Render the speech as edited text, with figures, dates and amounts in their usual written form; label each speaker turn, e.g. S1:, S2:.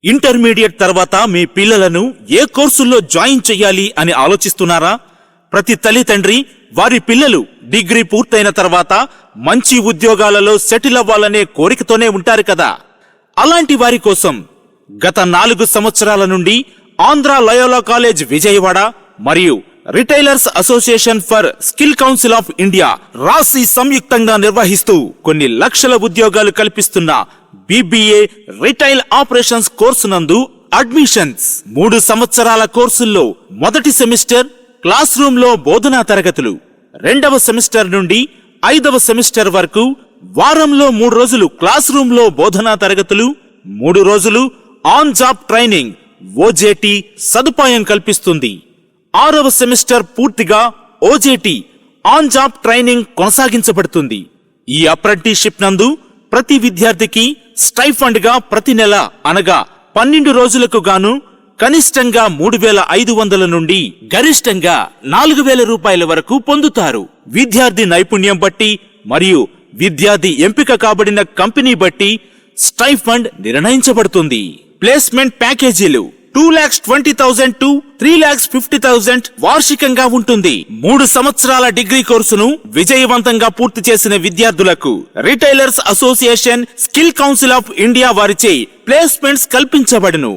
S1: Intermediate తర్వాత మీ పిల్లలను ఏ కోర్సుల్లో జాయిన్ చెయ్యాలి అని ఆలోచిస్తున్నారా? ప్రతి తల్లిదండ్రి వారి పిల్లలు డిగ్రీ పూర్తయిన తర్వాత మంచి ఉద్యోగాలలో సెటిల్ అవ్వాలనే కోరికతోనే ఉంటారు కదా. అలాంటి వారి కోసం గత 4 సంవత్సరాల నుండి ఆంధ్ర లయోలా కాలేజ్ విజయవాడ మరియు retailers association for skill council of India రాసి సంయుక్తంగా నిర్వహిస్తూ కొన్ని లక్షల ఉద్యోగాలు కల్పిస్తున్న BBA రిటైల్ ఆపరేషన్స్ కోర్సు నందు అడ్మిషన్స్ 3 సంవత్సరాల కోర్సుల్లో మొదటి సెమిస్టర్ క్లాస్ రూమ్ లో బోధనా తరగతులు, 2వ సెమిస్టర్ నుండి 5వ సెమిస్టర్ వరకు వారంలో 3 రోజులు క్లాస్ రూమ్ లో బోధనా తరగతులు, 3 రోజులు ఆన్ జాబ్ ట్రైనింగ్ OJT సదుపాయం కల్పిస్తుంది. 6వ సెమిస్టర్ పూర్తిగా OJT ఆన్ జాబ్ ట్రైనింగ్ కొనసాగించబడుతుంది. ఈ అప్రెంటిస్షిప్ నందు ప్రతి విద్యార్థికి స్టైఫండ్ గా ప్రతి నెల అనగా 12 రోజులకు గాను కనిష్టంగా 3,500 నుండి గరిష్టంగా 4,000 రూపాయల వరకు పొందుతారు. విద్యార్థి నైపుణ్యం బట్టి మరియు విద్యార్థి ఎంపిక కాబడిన కంపెనీ బట్టి స్టైఫండ్ నిర్ణయించబడుతుంది. ప్లేస్మెంట్ ప్యాకేజీలు 2,20,000 to 3,50,000 వార్షికంగా ఉంటుంది. 3 సంవత్సరాల డిగ్రీ కోర్సును విజయవంతంగా పూర్తి చేసిన విద్యార్థులకు retailers association skill council of India వారిచే ప్లేస్మెంట్స్ కల్పించబడును.